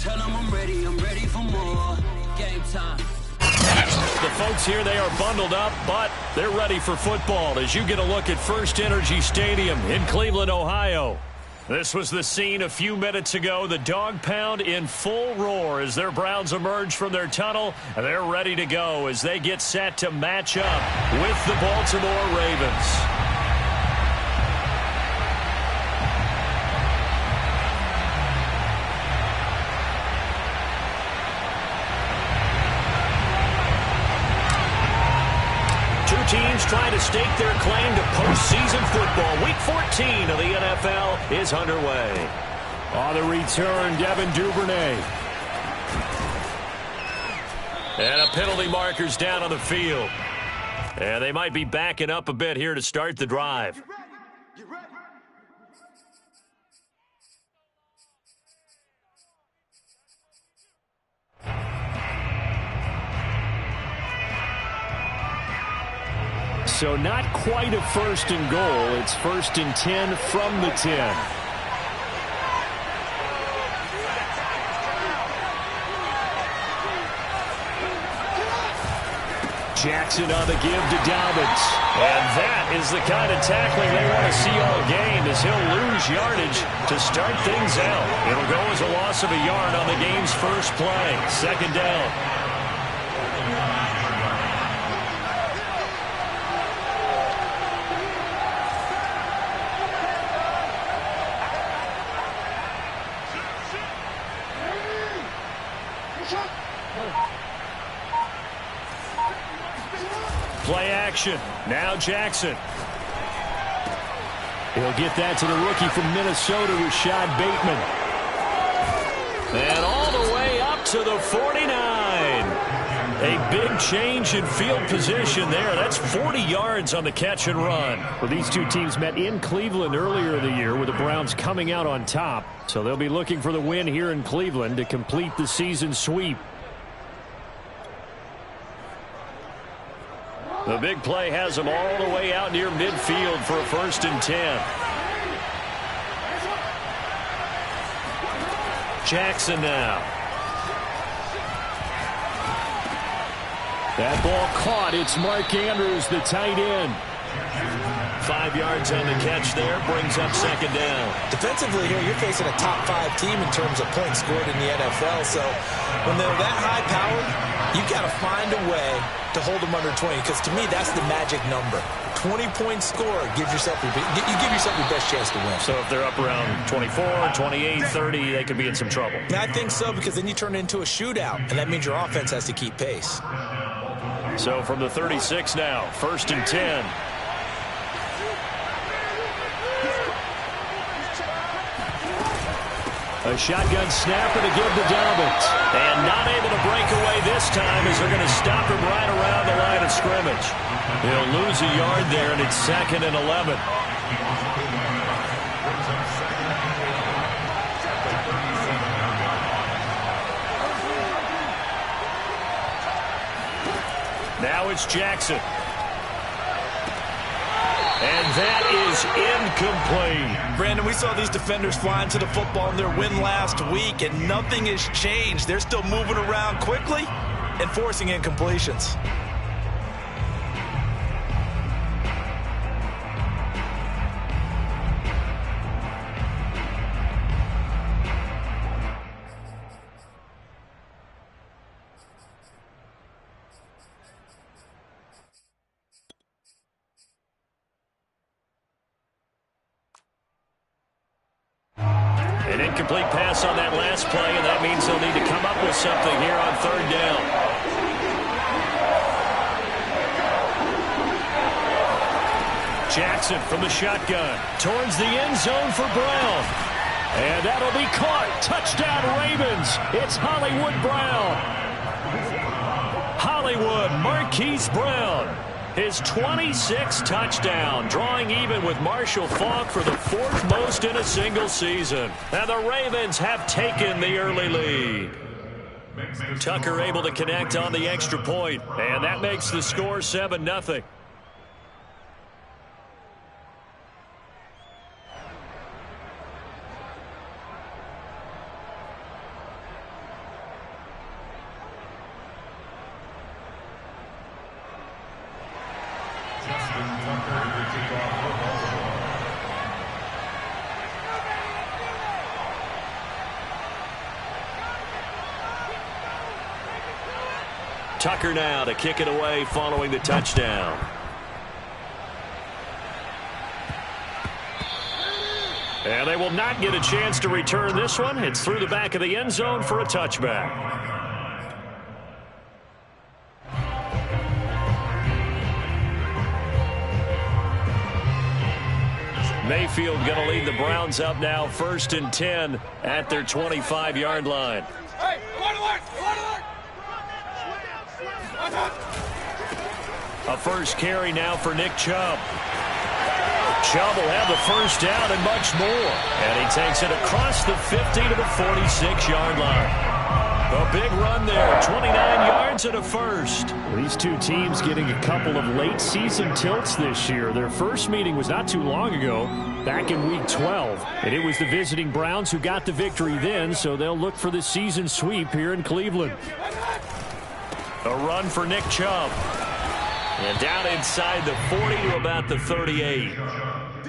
Tell them I'm ready for more. Game time. The folks here, they are bundled up, but they're ready for football as you get a look at First Energy Stadium in Cleveland, Ohio. This was the scene a few minutes ago. The dog pound in full roar as their Browns emerge from their tunnel. And they're ready to go as they get set to match up with the Baltimore Ravens. Teams trying to stake their claim to postseason football. Week 14 of the NFL is underway. On the return, Devin Duvernay. And a penalty marker's down on the field. And they might be backing up a bit here to start the drive. So not quite a first and goal. It's first and 10 from the 10. Jackson on the give to Dobbins. And that is the kind of tackling they want to see all game as he'll lose yardage to start things out. It'll go as a loss of a yard on the game's first play. Second down. Play action. Now Jackson. He'll get that to the rookie from Minnesota, Rashad Bateman. And all the way up to the 49. A big change in field position there. That's 40 yards on the catch and run. Well, these two teams met in Cleveland earlier in the year with the Browns coming out on top. So they'll be looking for the win here in Cleveland to complete the season sweep. The big play has them all the way out near midfield for a first and 10. Jackson now. That ball caught. It's Mark Andrews, the tight end. 5 yards on the catch there. Brings up second down. Defensively here, you're facing a top 5 team in terms of points scored in the NFL. So when they're that high powered, you've got to find a way to hold them under 20, because to me that's the magic number. 20-point score gives yourself you give yourself your best chance to win. So if they're up around 24, 28, 30, they could be in some trouble. I think so, because then you turn it into a shootout, and that means your offense has to keep pace. So from the 36 now, first and 10. A shotgun snapper to give to Dobbins. And not able to break away this time as they're going to stop him right around the line of scrimmage. He'll lose a yard there, and it's second and 11. Now it's Jackson. And that is incomplete. Brandon, we saw these defenders flying to the football in their win last week, and nothing has changed. They're still moving around quickly and forcing incompletions. An incomplete pass on that last play, and that means they'll need to come up with something here on third down. Jackson from the shotgun towards the end zone for Brown. And that'll be caught. Touchdown Ravens. It's Hollywood Brown. Hollywood Marquise Brown. His 26th touchdown, drawing even with Marshall Faulk for the 4th most in a single season. And the Ravens have taken the early lead. Tucker able to connect on the extra point, and that makes the score 7-0. Tucker now to kick it away following the touchdown. And they will not get a chance to return this one. It's through the back of the end zone for a touchback. Mayfield going to lead the Browns up now, 1st and 10 at their 25-yard line. A first carry now for Nick Chubb. Chubb will have the first down and much more. And he takes it across the 50 to the 46-yard line. A big run there, 29 yards and a first. These two teams getting a couple of late-season tilts this year. Their first meeting was not too long ago, back in Week 12. And it was the visiting Browns who got the victory then, so they'll look for the season sweep here in Cleveland. A run for Nick Chubb. And down inside the 40 to about the 38.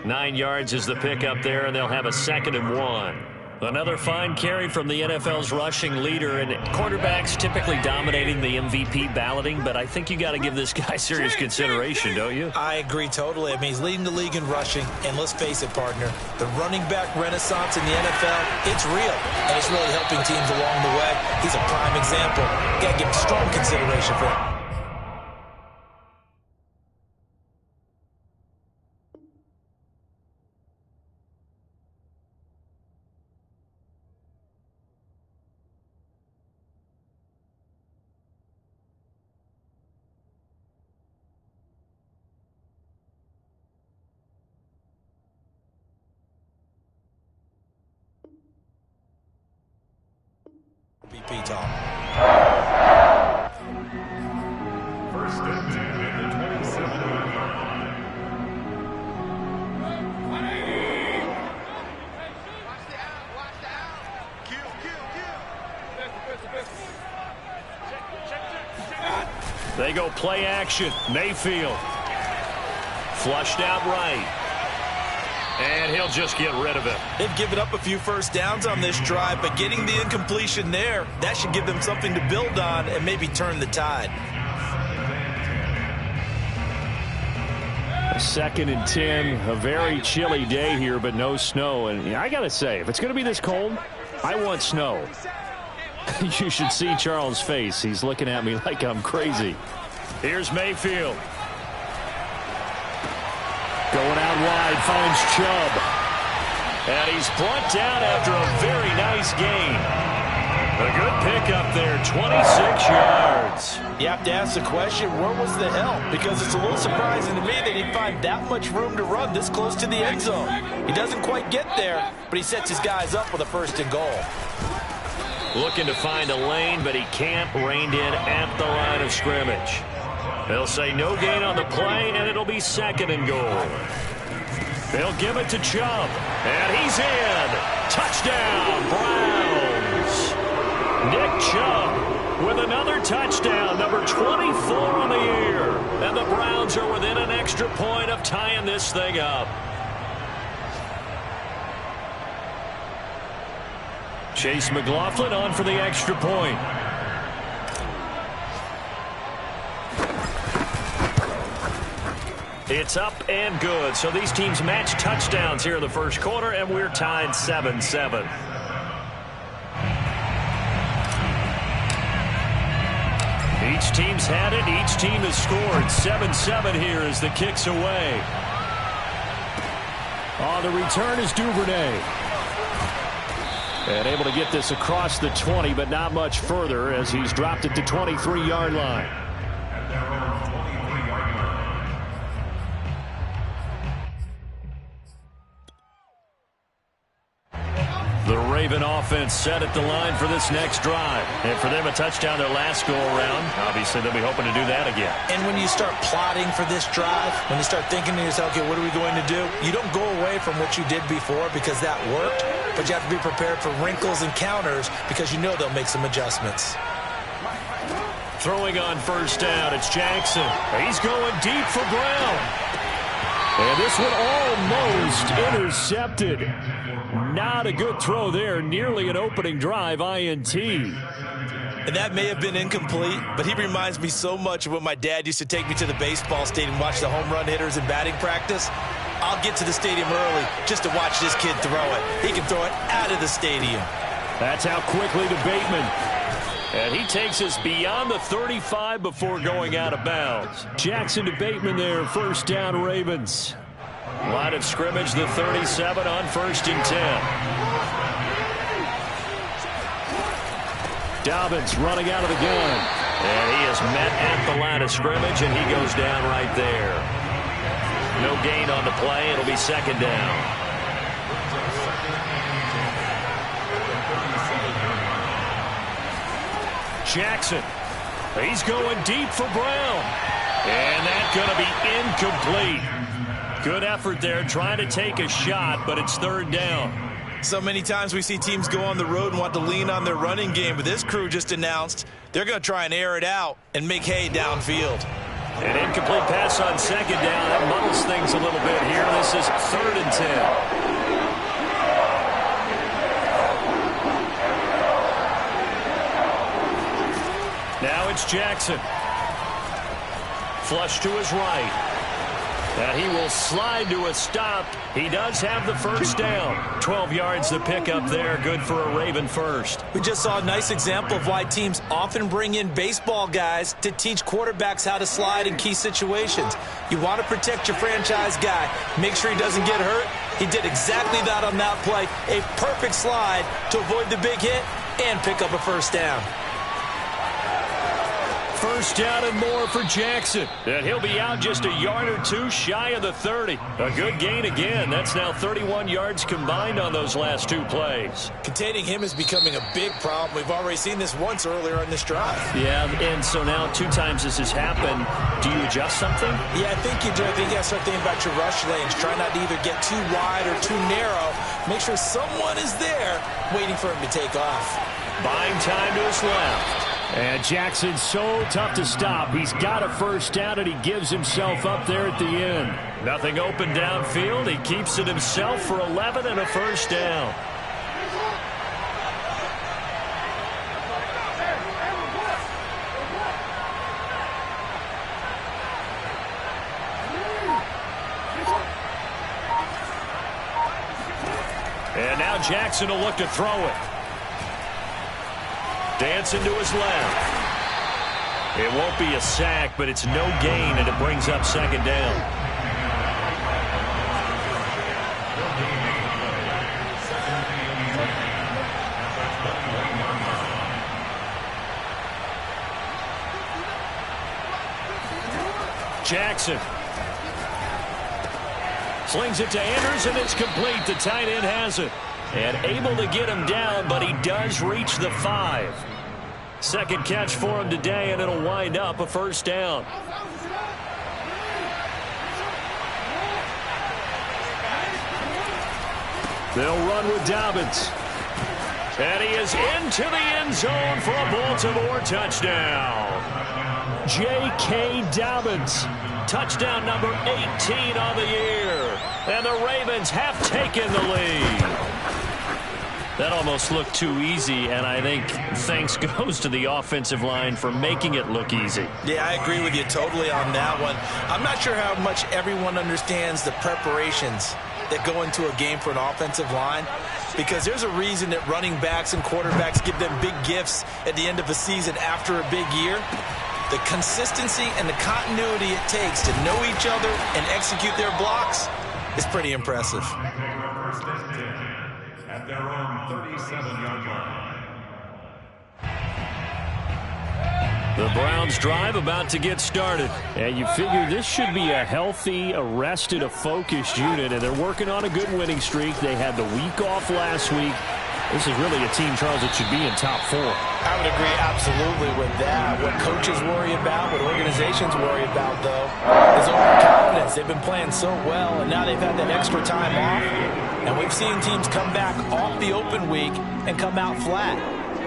9 yards is the pickup there, and they'll have a 2nd and 1. Another fine carry from the NFL's rushing leader, and quarterbacks typically dominating the MVP balloting, but I think you got to give this guy serious consideration, don't you? I agree totally. I mean, he's leading the league in rushing, and let's face it, partner, the running back renaissance in the NFL, it's real, and it's really helping teams along the way. He's a prime example. Got to give strong consideration for him. BP Tom. First and 10 at the 27-yard line. They go play action. Mayfield. Flushed out right. And he'll just get rid of it. They've given up a few first downs on this drive, but getting the incompletion there, that should give them something to build on and maybe turn the tide. A 2nd and 10, a very chilly day here, but no snow. And I got to say, if it's going to be this cold, I want snow. You should see Charles' face. He's looking at me like I'm crazy. Here's Mayfield. Going out wide, finds Chubb. And he's brought down after a very nice gain. A good pickup there, 26 yards. You have to ask the question, where was the help? Because it's a little surprising to me that he'd find that much room to run this close to the end zone. He doesn't quite get there, but he sets his guys up with a 1st and goal. Looking to find a lane, but he can't. Reined in at the line of scrimmage. They'll say no gain on the play, and it'll be 2nd and goal. They'll give it to Chubb, and he's in. Touchdown, Browns. Nick Chubb with another touchdown, number 24 on the year. And the Browns are within an extra point of tying this thing up. Chase McLaughlin on for the extra point. It's up and good. So these teams match touchdowns here in the first quarter, and we're tied 7-7. Each team's had it. Each team has scored. 7-7 here as the kick's away. The return is Duvernay. And able to get this across the 20, but not much further as he's dropped it to 23-yard line. The Raven offense set at the line for this next drive. And for them, a touchdown their last go-around. Obviously, they'll be hoping to do that again. And when you start plotting for this drive, when you start thinking to yourself, okay, what are we going to do? You don't go away from what you did before because that worked, but you have to be prepared for wrinkles and counters because you know they'll make some adjustments. Throwing on first down, it's Jackson. He's going deep for Brown. And this one almost intercepted. Not a good throw there. Nearly an opening drive INT. And that may have been incomplete, but he reminds me so much of when my dad used to take me to the baseball stadium and watch the home run hitters in batting practice. I'll get to the stadium early just to watch this kid throw it. He can throw it out of the stadium. That's how quickly to Bateman. And he takes us beyond the 35 before going out of bounds. Jackson to Bateman there, first down Ravens. Line of scrimmage, the 37 on 1st and 10. Dobbins running out of the gun. And he is met at the line of scrimmage, and he goes down right there. No gain on the play. It'll be 2nd down. Jackson. He's going deep for Brown. And that's going to be incomplete. Good effort there trying to take a shot, but it's 3rd down. So many times we see teams go on the road and want to lean on their running game, but this crew just announced they're going to try and air it out and make hay downfield. An incomplete pass on 2nd down. That muddles things a little bit here. This is 3rd and 10. Now it's Jackson. Flush to his right. And he will slide to a stop. He does have the 1st down. 12 yards to pick up there. Good for a Raven first. We just saw a nice example of why teams often bring in baseball guys to teach quarterbacks how to slide in key situations. You want to protect your franchise guy. Make sure he doesn't get hurt. He did exactly that on that play. A perfect slide to avoid the big hit and pick up a 1st down. 1st down and more for Jackson. And he'll be out just a yard or two shy of the 30. A good gain again. That's now 31 yards combined on those last 2 plays. Containing him is becoming a big problem. We've already seen this once earlier in this drive. Yeah, and so now 2 times this has happened. Do you adjust something? Yeah, I think you do. I think you have to start thinking about your rush lanes. Try not to either get too wide or too narrow. Make sure someone is there waiting for him to take off. Buying time to his left. And Jackson's so tough to stop. He's got a 1st down, and he gives himself up there at the end. Nothing open downfield. He keeps it himself for 11 and a 1st down. And now Jackson will look to throw it. Dancing to his left. It won't be a sack, but it's no gain, and it brings up 2nd down. Jackson slings it to Andrews, and it's complete. The tight end has it. And able to get him down, but he does reach the 5. 2nd catch for him today, and it'll wind up a 1st down. They'll run with Dobbins. And he is into the end zone for a Baltimore touchdown. J.K. Dobbins. Touchdown number 18 on the year. And the Ravens have taken the lead. That almost looked too easy, and I think thanks goes to the offensive line for making it look easy. Yeah, I agree with you totally on that one. I'm not sure how much everyone understands the preparations that go into a game for an offensive line, because there's a reason that running backs and quarterbacks give them big gifts at the end of a season after a big year. The consistency and the continuity it takes to know each other and execute their blocks is pretty impressive. At their own 37-yard line. The Browns drive about to get started. And you figure this should be a healthy, a rested, a focused unit, and they're working on a good winning streak. They had the week off last week. This is really a team, Charles, that should be in top 4. I would agree absolutely with that. What coaches worry about, what organizations worry about, though, is overconfidence. They've been playing so well, and now they've had that extra time off. And we've seen teams come back off the open week and come out flat.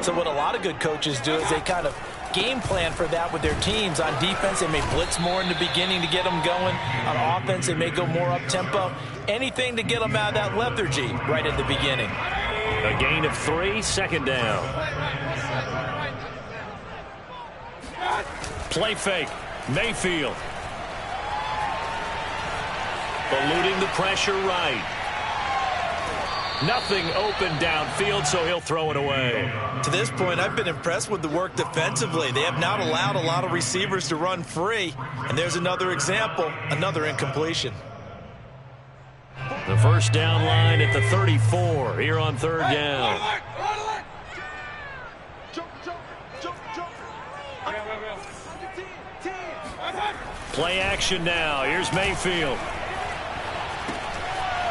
So what a lot of good coaches do is they kind of game plan for that with their teams. On defense, they may blitz more in the beginning to get them going. On offense, they may go more up-tempo. Anything to get them out of that lethargy right at the beginning. A gain of 3, 2nd down. Play fake. Mayfield. Eluding the pressure right. Nothing open downfield, so he'll throw it away. To this point, I've been impressed with the work defensively. They have not allowed a lot of receivers to run free. And there's another example, another incompletion. The first down line at the 34 here on third down. Play action now. Here's Mayfield.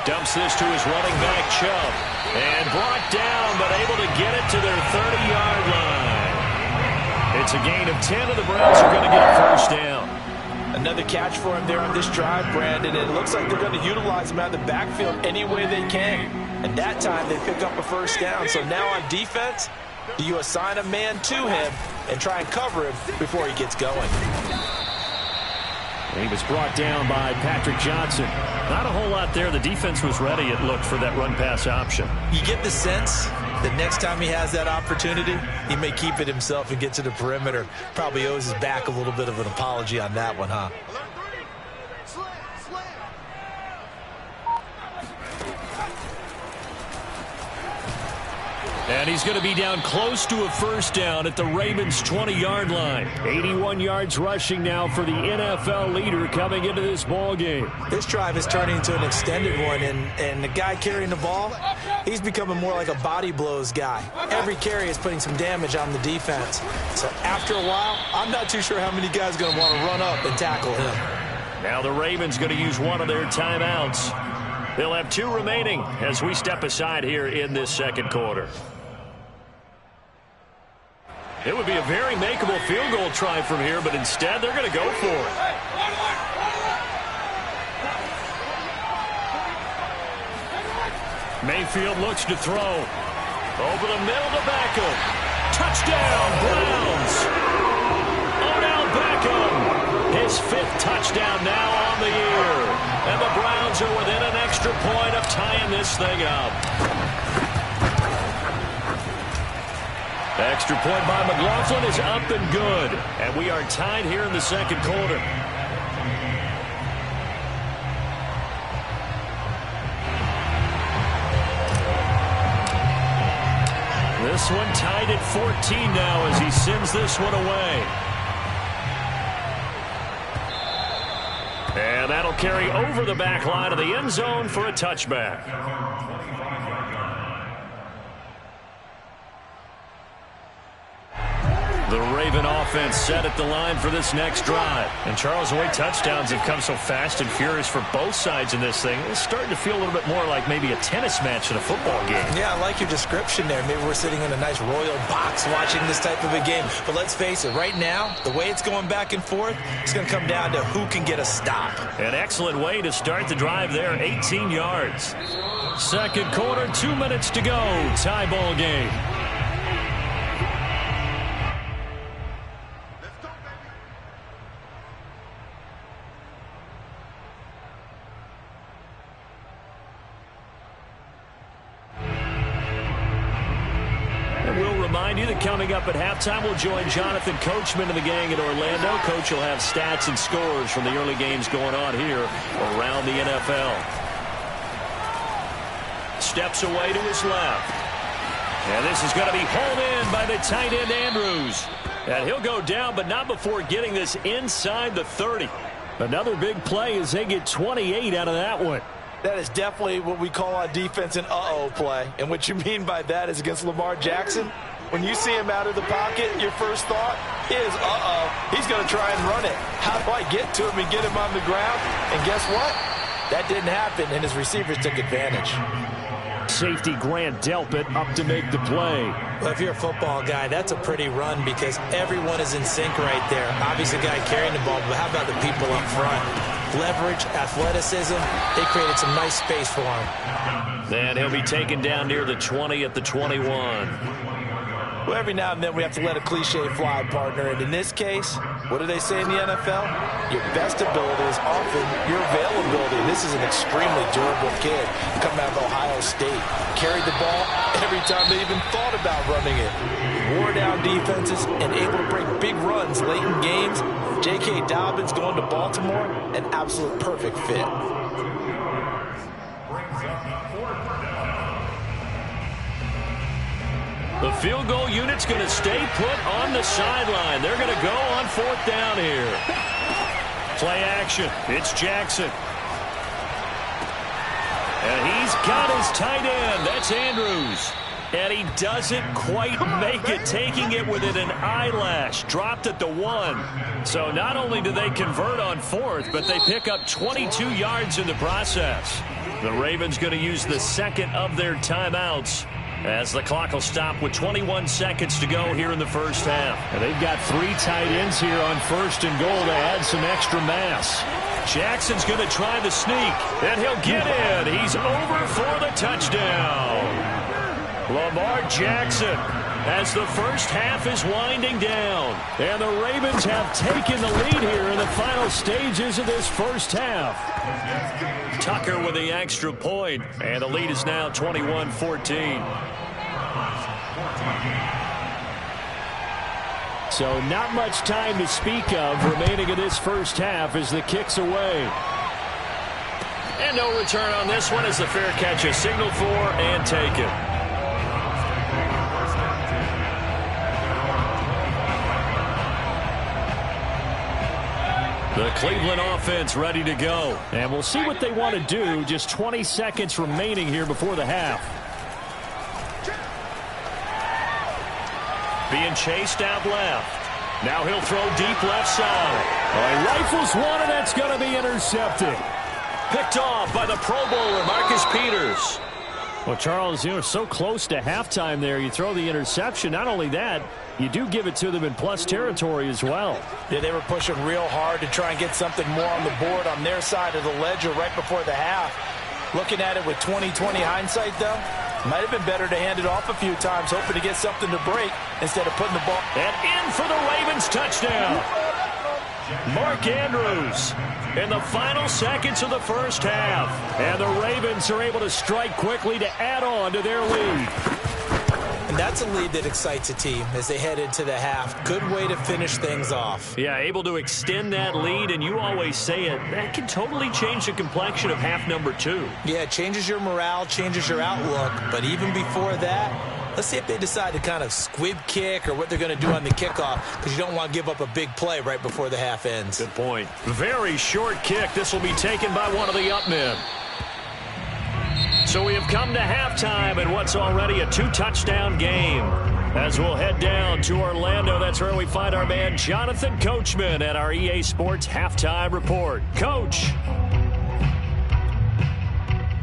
Dumps this to his running back, Chubb. And brought down, but able to get it to their 30-yard line. It's a gain of 10, and the Browns are going to get a first down. Another catch for him there on this drive, Brandon. It looks like they're going to utilize him out of the backfield any way they can. And that time they pick up a first down. So now on defense, do you assign a man to him and try and cover him before he gets going? He was brought down by Patrick Johnson. Not a whole lot there. The defense was ready, it looked, for that run-pass option. You get the sense that next time he has that opportunity, he may keep it himself and get to the perimeter. Probably owes his back a little bit of an apology on that one, huh? And he's going to be down close to a first down at the Ravens' 20-yard line. 81 yards rushing now for the NFL leader coming into this ball game. This drive is turning into an extended one, and the guy carrying the ball, he's becoming more like a body blows guy. Every carry is putting some damage on the defense. So after a while, I'm not too sure how many guys are going to want to run up and tackle him. Now the Ravens going to use one of their timeouts. They'll have 2 remaining as we step aside here in this second quarter. It would be a very makeable field goal try from here, but instead they're going to go for it. Mayfield looks to throw. Over the middle to Beckham. Touchdown, Browns. Odell Beckham. His 5th touchdown now on the year. And the Browns are within an extra point of tying this thing up. Extra point by McLaughlin is up and good. And we are tied here in the second quarter. This one tied at 14 now as he sends this one away. And that'll carry over the back line of the end zone for a touchback. The Raven offense set at the line for this next drive. And Charles, the way touchdowns have come so fast and furious for both sides in this thing, it's starting to feel a little bit more like maybe a tennis match in a football game. Yeah, I like your description there. Maybe we're sitting in a nice royal box watching this type of a game. But let's face it, right now, the way it's going back and forth, it's going to come down to who can get a stop. An excellent way to start the drive there, 18 yards. Second quarter, 2 minutes to go. Tie ball game. Coming up at halftime, we'll join Jonathan Coachman and the gang in Orlando. Coach will have stats and scores from the early games going on here around the NFL. Steps away to his left. And this is going to be hauled in by the tight end, Andrews. And he'll go down, but not before getting this inside the 30. Another big play as they get 28 out of that one. That is definitely what we call on defense an uh-oh play. And what you mean by that is against Lamar Jackson, when you see him out of the pocket, your first thought is, uh-oh, he's going to try and run it. How do I get to him and get him on the ground? And guess what? That didn't happen, and his receivers took advantage. Safety Grant Delpit up to make the play. Well, if you're a football guy, that's a pretty run because everyone is in sync right there. Obviously, the guy carrying the ball, but how about the people up front? Leverage, athleticism, they created some nice space for him. Then he'll be taken down near the 20 at the 21. Well, every now and then we have to let a cliche fly, partner. And in this case, what do they say in the NFL? Your best ability is often your availability. And this is an extremely durable kid coming out of Ohio State. Carried the ball every time they even thought about running it. Wore down defenses and able to break big runs late in games. J.K. Dobbins going to Baltimore, an absolute perfect fit. The field goal unit's going to stay put on the sideline. They're going to go on 4th down here. Play action. It's Jackson. And he's got his tight end. That's Andrews. And he doesn't quite make it, taking it within an eyelash. Dropped at the 1. So not only do they convert on 4th, but they pick up 22 yards in the process. The Ravens going to use the second of their timeouts, as the clock will stop with 21 seconds to go here in the first half. And they've got 3 tight ends here on 1st and goal to add some extra mass. Jackson's going to try the sneak, and he'll get in. He's over for the touchdown. Lamar Jackson, as the first half is winding down. And the Ravens have taken the lead here in the final stages of this first half. Tucker with the extra point, and the lead is now 21-14. So not much time to speak of remaining in this first half as the kick's away. And no return on this one as the fair catch is signaled for and taken. The Cleveland offense ready to go. And we'll see what they want to do. Just 20 seconds remaining here before the half. Being chased out left. Now he'll throw deep left side. He rifles one, and that's going to be intercepted. Picked off by the Pro Bowler, Marcus Peters. Well, Charles, so close to halftime there. You throw the interception. Not only that, you do give it to them in plus territory as well. Yeah, they were pushing real hard to try and get something more on the board on their side of the ledger right before the half. Looking at it with 20/20 hindsight, though, might have been better to hand it off a few times, hoping to get something to break instead of putting the ball. And in for the Ravens touchdown. Mark Andrews in the final seconds of the first half. And the Ravens are able to strike quickly to add on to their lead. And that's a lead that excites a team as they head into the half. Good way to finish things off. Yeah, able to extend that lead, and you always say it, that can totally change the complexion of half number 2. Yeah, it changes your morale, changes your outlook. But even before that, let's see if they decide to kind of squib kick or what they're going to do on the kickoff, because you don't want to give up a big play right before the half ends. Good point. Very short kick. This will be taken by one of the up men. So we have come to halftime in what's already a 2-touchdown game. As we'll head down to Orlando, that's where we find our man Jonathan Coachman at our EA Sports Halftime Report. Coach.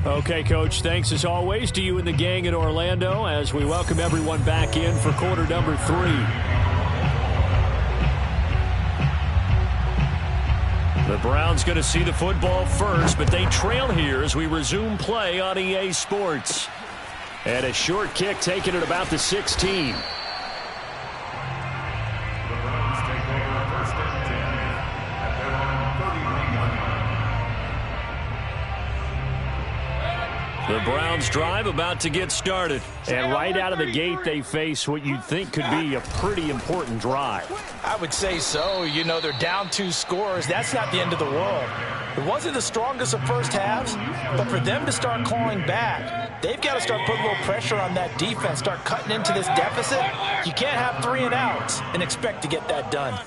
Okay, Coach, thanks as always to you and the gang in Orlando as we welcome everyone back in for quarter number 3. The Browns going to see the football first, but they trail here as we resume play on EA Sports. And a short kick taken at about the 16. The Browns drive about to get started. And right out of the gate, they face what you'd think could be a pretty important drive. I would say so. You know, they're down 2 scores. That's not the end of the world. It wasn't the strongest of first halves, but for them to start clawing back, they've got to start putting a little pressure on that defense, start cutting into this deficit. You can't have 3 and outs and expect to get that done.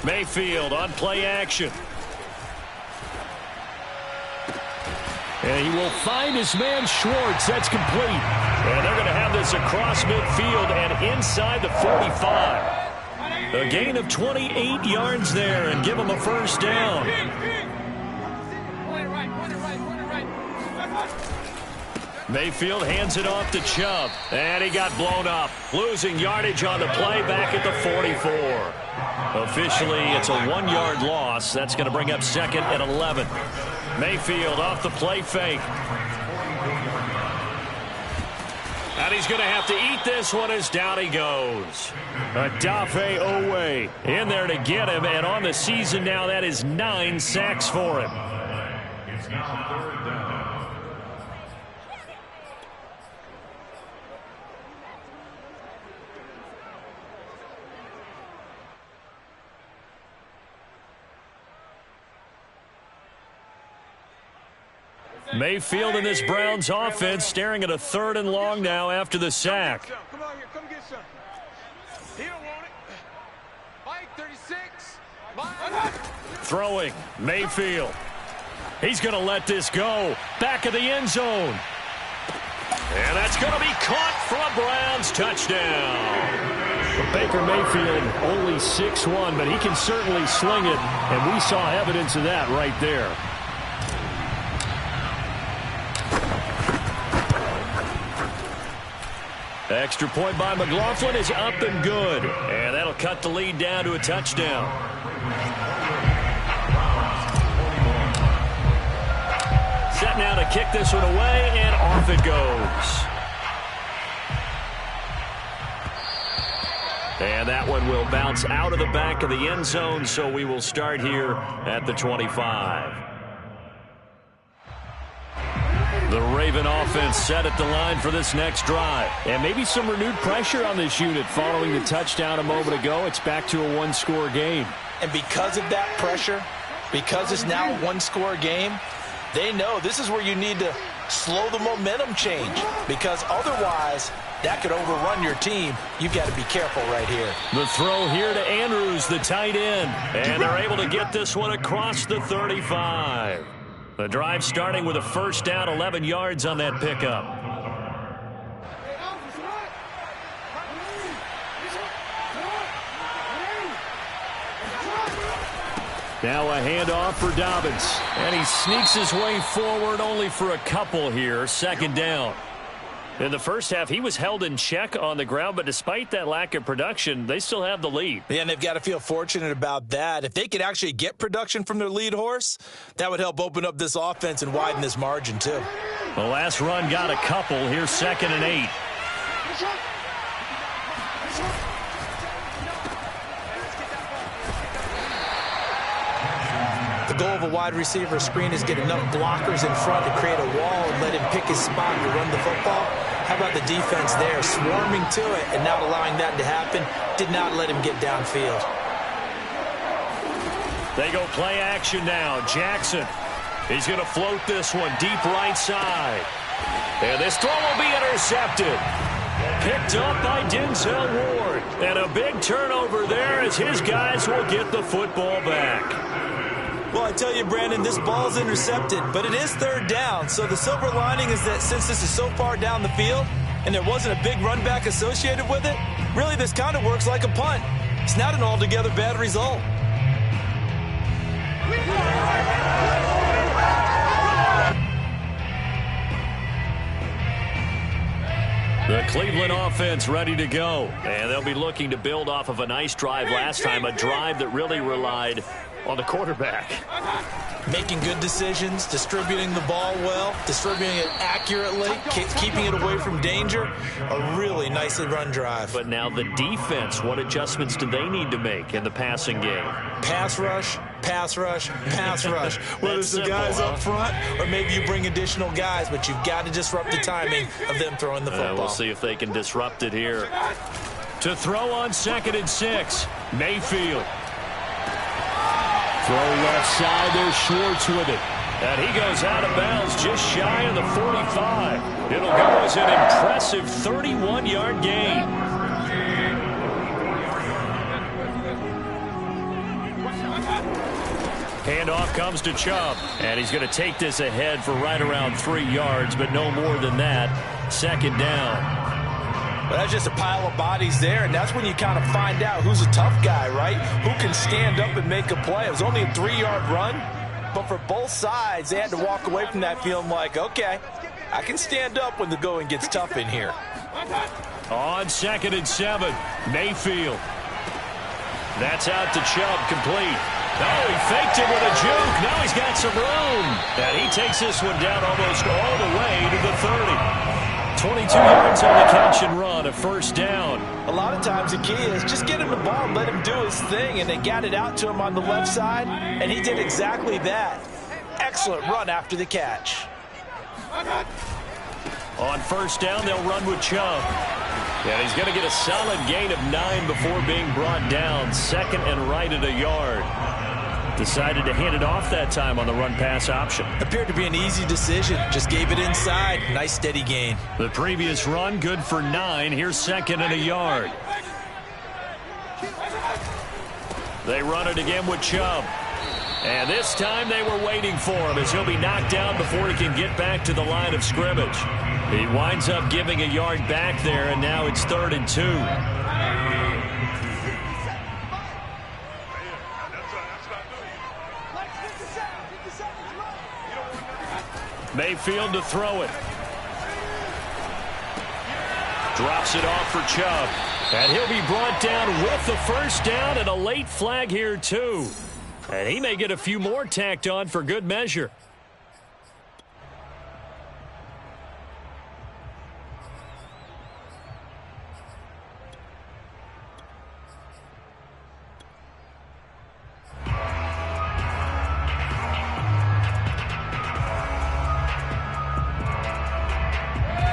Mayfield on play action. And he will find his man Schwartz. That's complete. And they're going to have this across midfield and inside the 45. A gain of 28 yards there and give them a first down. Mayfield hands it off to Chubb. And he got blown up. Losing yardage on the play back at the 44. Officially, it's a 1-yard loss. That's going to bring up second and 11. Mayfield off the play fake. And he's going to have to eat this one as down he goes. Odafe Owe in there to get him, and on the season now, that is 9 sacks for him. It's now 3rd down. Mayfield in this Browns offense staring at a 3rd and long now after the sack. Come on here, come get some. He don't want it. Mike, 36. Mike. Throwing, Mayfield. He's going to let this go. Back of the end zone. And that's going to be caught for a Browns touchdown. Baker Mayfield only 6'1", but he can certainly sling it, and we saw evidence of that right there. Extra point by McLaughlin is up and good. And that'll cut the lead down to a touchdown. Set now to kick this one away, and off it goes. And that one will bounce out of the back of the end zone, so we will start here at the 25. The Raven offense set at the line for this next drive. And maybe some renewed pressure on this unit following the touchdown a moment ago. It's back to a one-score game. And because of that pressure, because it's now a one-score game, they know this is where you need to slow the momentum change, because otherwise that could overrun your team. You've got to be careful right here. The throw here to Andrews, the tight end. And they're able to get this one across the 35. The drive starting with a first down, 11 yards on that pickup. Now a handoff for Dobbins. And he sneaks his way forward only for a couple here. 2nd down. In the first half, he was held in check on the ground, but despite that lack of production, they still have the lead. Yeah, and they've got to feel fortunate about that. If they could actually get production from their lead horse, that would help open up this offense and widen this margin too. The last run got a couple. Here's 2nd and 8. The goal of a wide receiver screen is get enough blockers in front to create a wall and let him pick his spot to run the football. How about the defense there, swarming to it and not allowing that to happen? Did not let him get downfield. They go play action now. Jackson. He's going to float this one deep right side. And this throw will be intercepted. Picked up by Denzel Ward. And a big turnover there as his guys will get the football back. Well, I tell you, Brandon, this ball's intercepted, but it is 3rd down. So the silver lining is that since this is so far down the field and there wasn't a big run back associated with it, really this kind of works like a punt. It's not an altogether bad result. The Cleveland offense ready to go. And they'll be looking to build off of a nice drive last time, a drive that really relied on the quarterback. Making good decisions, distributing the ball well, distributing it accurately, keeping it away from danger. A really nicely run drive. But now the defense, what adjustments do they need to make in the passing game? Pass rush, pass rush, pass rush. Whether it's the guys up front or maybe you bring additional guys, but you've got to disrupt the timing of them throwing the football. We'll see if they can disrupt it here. To throw on 2nd and 6, Mayfield. Throw left side, there's Schwartz with it. And he goes out of bounds just shy of the 45. It'll go as an impressive 31-yard gain. Handoff comes to Chubb. And he's going to take this ahead for right around 3 yards, but no more than that. 2nd down. But that's just a pile of bodies there, and that's when you kind of find out who's a tough guy, right? Who can stand up and make a play. It was only a 3-yard run, but for both sides, they had to walk away from that feeling like, okay, I can stand up when the going gets tough in here. On 2nd and 7, Mayfield. That's out to Chubb, complete. Oh, he faked it with a juke. Now he's got some room. And he takes this one down almost all the way to the 30. 22 yards on the catch and run, a first down. A lot of times the key is just get him the ball and let him do his thing, and they got it out to him on the left side, and he did exactly that. Excellent run after the catch. On first down, they'll run with Chubb. And he's going to get a solid gain of 9 before being brought down. Second and right at a yard. Decided to hand it off that time on the run-pass option. Appeared to be an easy decision. Just gave it inside. Nice steady gain. The previous run, good for 9. Here's second and a yard. They run it again with Chubb. And this time they were waiting for him as he'll be knocked down before he can get back to the line of scrimmage. He winds up giving a yard back there, and now it's 3rd and 2. Mayfield to throw it. Drops it off for Chubb. And he'll be brought down with the first down, and a late flag here too. And he may get a few more tacked on for good measure.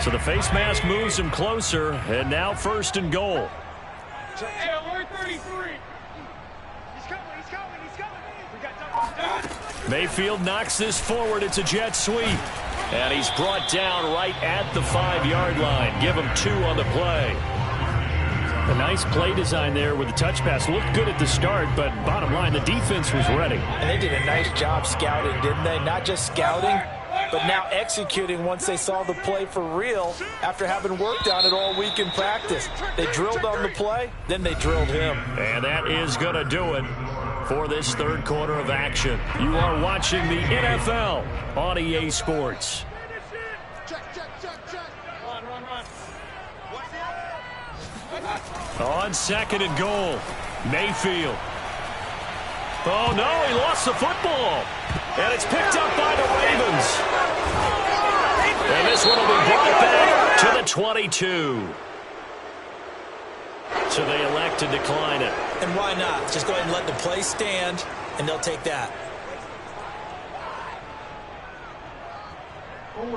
So the face mask moves him closer, and now 1st and goal. Hey, alert 33. He's coming. Mayfield knocks this forward. It's a jet sweep. And he's brought down right at the 5-yard line. Give him 2 on the play. A nice play design there with the touch pass. Looked good at the start, but bottom line, the defense was ready. And they did a nice job scouting, didn't they? Not just scouting, but now executing once they saw the play for real after having worked on it all week in practice. They drilled on the play, then they drilled him. And that is going to do it for this 3rd quarter of action. You are watching the NFL on EA Sports. On 2nd and goal, Mayfield. Oh, no, he lost the football. And it's picked up by the Ravens. And this one will be brought back to the 22. So they elect to decline it. And why not? Just go ahead and let the play stand, and they'll take that.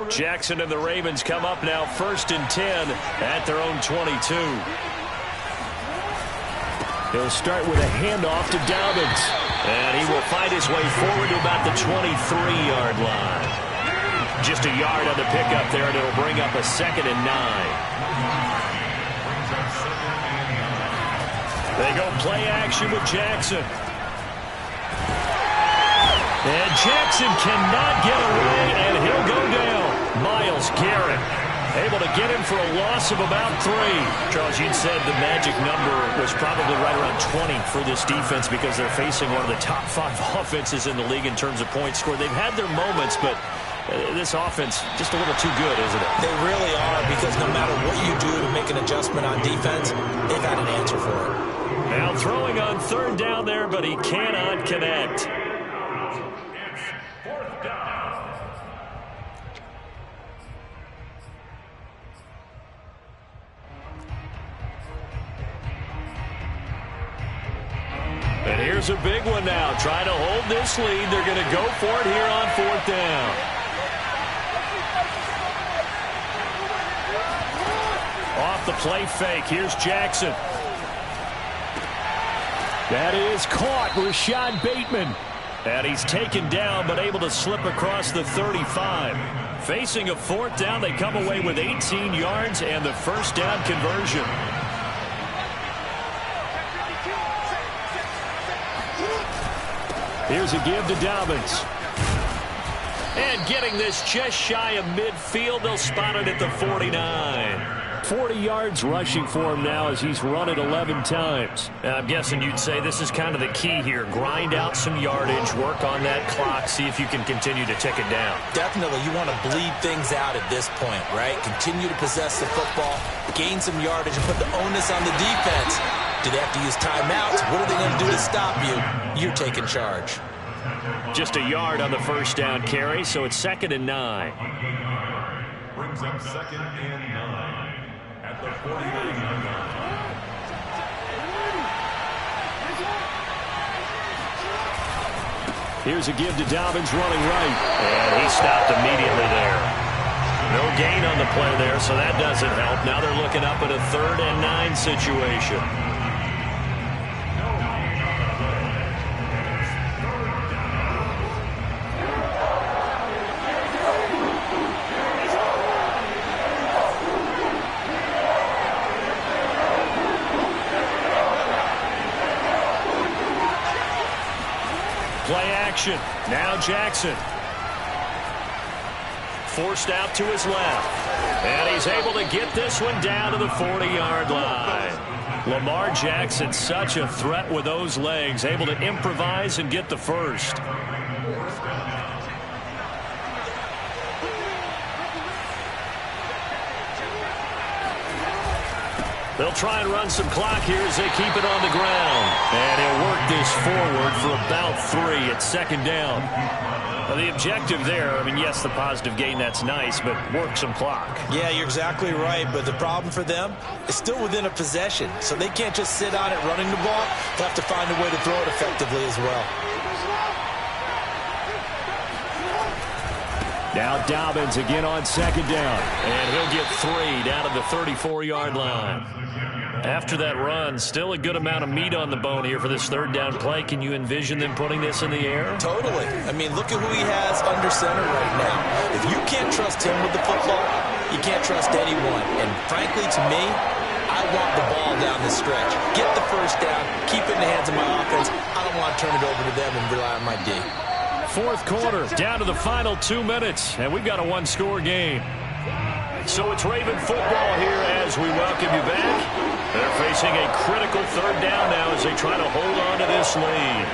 Jackson and the Ravens come up now 1st and 10 at their own 22. He'll start with a handoff to Dobbins. And he will find his way forward to about the 23-yard line. Just a yard on the pickup there, and it'll bring up a 2nd and 9. They go play action with Jackson. And Jackson cannot get away, and he'll go down. Myles Garrett able to get him for a loss of about 3. Charles, you said the magic number was probably right around 20 for this defense because they're facing one of the top 5 offenses in the league in terms of points scored. They've had their moments, but this offense just a little too good, isn't it? They really are, because no matter what you do to make an adjustment on defense, they've had an answer for it. Now throwing on 3rd down there, but he cannot connect. And here's a big one now. Trying to hold this lead. They're going to go for it here on 4th down. Off the play fake. Here's Jackson. That is caught. Rashad Bateman. And he's taken down, but able to slip across the 35. Facing a 4th down, they come away with 18 yards and the 1st down conversion. Here's a give to Dobbins. And getting this just shy of midfield, they'll spot it at the 49. 40 yards rushing for him now as he's run it 11 times. I'm guessing you'd say this is kind of the key here. Grind out some yardage, work on that clock, see if you can continue to tick it down. Definitely, you want to bleed things out at this point, right? Continue to possess the football, gain some yardage, and put the onus on the defense. Do they have to use timeouts? What are they going to do to stop you? You're taking charge. Just a yard on the 1st down carry, so it's 2nd and 9. brings up 2nd and 9 at the 49-yard line. Here's a give to Dobbins running right. And he stopped immediately there. No gain on the play there, so that doesn't help. Now they're looking up at a 3rd and 9 situation. Play action. Now Jackson. Forced out to his left. And he's able to get this one down to the 40-yard line. Lamar Jackson, such a threat with those legs, able to improvise and get the first. They'll try and run some clock here as they keep it on the ground. And he'll work this forward for about 3 at 2nd down. Well, the objective there, I mean, yes, the positive gain, that's nice, but work some clock. Yeah, you're exactly right, but the problem for them is still within a possession, so they can't just sit on it running the ball. They'll have to find a way to throw it effectively as well. Now Dobbins again on 2nd down. And he'll get 3 down to the 34-yard line. After that run, still a good amount of meat on the bone here for this 3rd down play. Can you envision them putting this in the air? Totally. I mean, look at who he has under center right now. If you can't trust him with the football, you can't trust anyone. And frankly, to me, I want the ball down the stretch. Get the first down, keep it in the hands of my offense. I don't want to turn it over to them and rely on my D. 4th quarter, down to the final 2 minutes, and we've got a 1-score game. So it's Raven football here as we welcome you back. They're facing a critical 3rd down now as they try to hold on to this lead.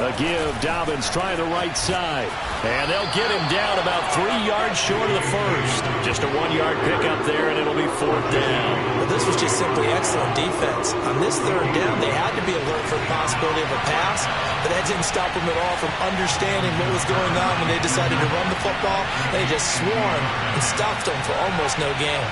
A give, Dobbins trying the right side. And they'll get him down about 3 yards short of the first. Just a 1-yard pickup there, and it'll be 4th down. Well, this was just simply excellent defense. On this 3rd down, they had to be alert for the possibility of a pass, but that didn't stop them at all from understanding what was going on when they decided to run the football. They just swarmed and stopped them for almost no gain.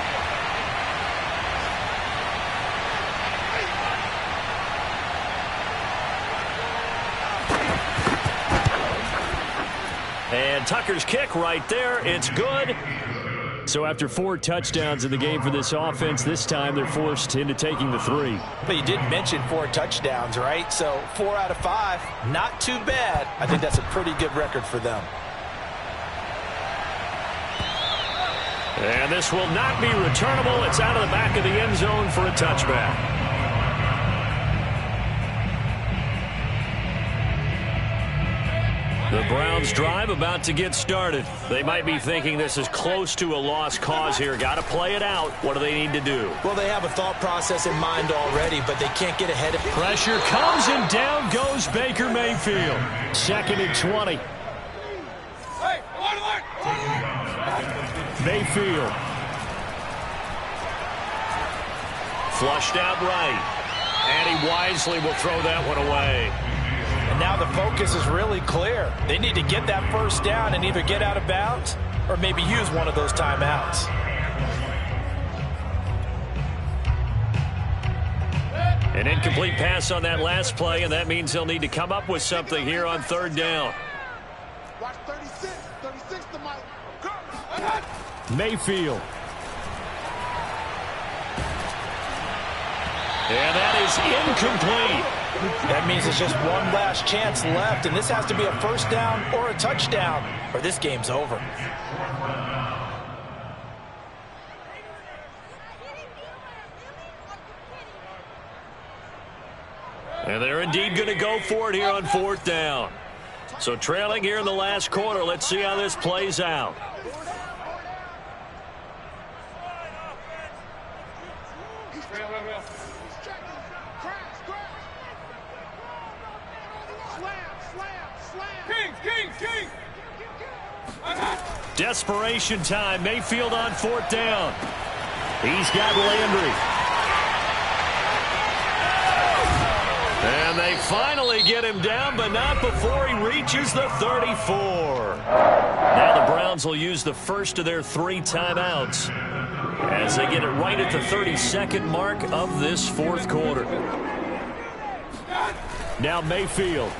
And Tucker's kick right there. It's good. So after 4 touchdowns in the game for this offense, this time they're forced into taking the 3. But you did mention 4 touchdowns, right? So 4 out of 5, not too bad. I think that's a pretty good record for them. And this will not be returnable. It's out of the back of the end zone for a touchback. The Browns drive about to get started. They might be thinking this is close to a lost cause here. Got to play it out. What do they need to do? Well, they have a thought process in mind already, but they can't get ahead of it. Pressure comes and down goes Baker Mayfield. 2nd and 20. Mayfield. Flushed out right. And he wisely will throw that one away. And now the focus is really clear. They need to get that first down and either get out of bounds or maybe use one of those timeouts. An incomplete pass on that last play, and that means they'll need to come up with something here on 3rd down. Watch 36. 36 to Mike. Mayfield. And that is incomplete. That means it's just one last chance left, and this has to be a first down or a touchdown, or this game's over. And they're indeed going to go for it here on 4th down. So trailing here in the last quarter. Let's see how this plays out. Desperation time. Mayfield on 4th down. He's got Landry. And And they finally get him down, but not before he reaches the 34. Now the Browns will use the first of their 3 timeouts as they get it right at the 32nd mark of this fourth quarter. Now Mayfield.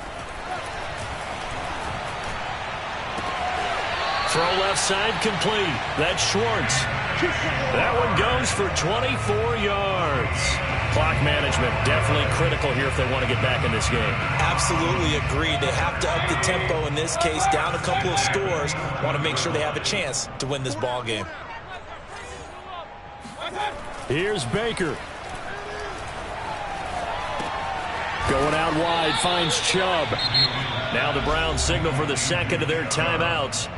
Throw left side complete. That's Schwartz. That one goes for 24 yards. Clock management definitely critical here if they want to get back in this game. Absolutely agreed. They have to up the tempo in this case, down a couple of scores. Want to make sure they have a chance to win this ball game. Here's Baker. Going out wide, finds Chubb. Now the Browns signal for the second of their timeouts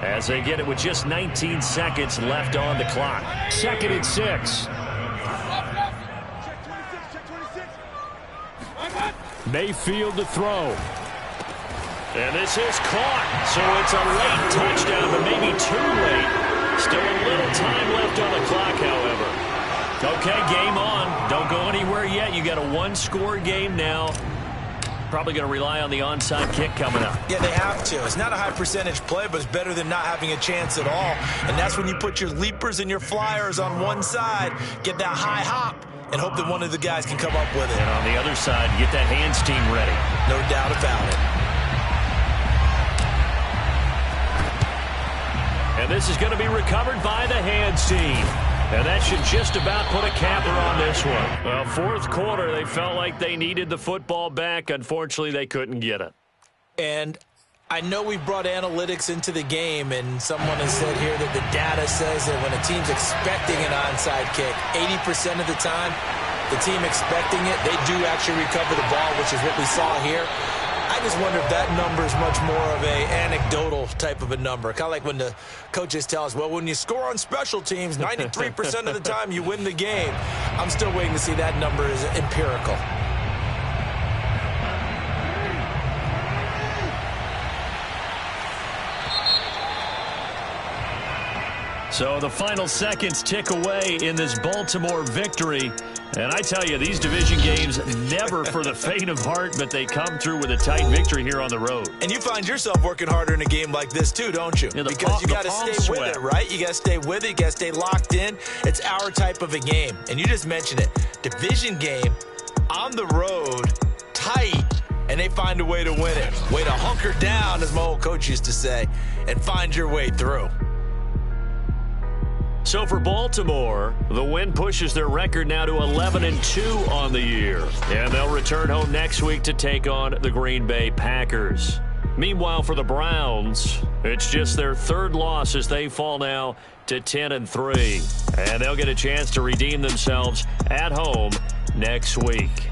as they get it with just 19 seconds left on the clock. 2nd and 6. Mayfield to throw. And this is caught. So it's a late touchdown, but maybe too late. Still a little time left on the clock, however. Okay, game on. Don't go anywhere yet. You got a 1-score game now. Probably going to rely on the onside kick coming up. Yeah, they have to. It's not a high percentage play, but it's better than not having a chance at all. And that's when you put your leapers and your flyers on one side, get that high hop, and hope that one of the guys can come up with it. And on the other side, get that hands team ready. No doubt about it. And this is going to be recovered by the hands team. And that should just about put a capper on this one. Well, fourth quarter, they felt like they needed the football back. Unfortunately, they couldn't get it. And I know we've brought analytics into the game, and someone has said here that the data says that when a team's expecting an onside kick, 80% of the time, the team expecting it, they do actually recover the ball, which is what we saw here. I just wonder if that number is much more of a anecdotal type of a number. Kind of like when the coaches tell us, well, when you score on special teams, 93% of the time you win the game. I'm still waiting to see that number is empirical. So the final seconds tick away in this Baltimore victory. And I tell you, these division games, never for the faint of heart, but they come through with a tight victory here on the road. And you find yourself working harder in a game like this too, don't you? Yeah, because you got to stay with it, right? You got to stay with it. You got to stay locked in. It's our type of a game. And you just mentioned it. Division game, on the road, tight, and they find a way to win it. Way to hunker down, as my old coach used to say, and find your way through. So for Baltimore, the win pushes their record now to 11-2 on the year. And they'll return home next week to take on the Green Bay Packers. Meanwhile, for the Browns, it's just their 3rd loss as they fall now to 10-3. And they'll get a chance to redeem themselves at home next week.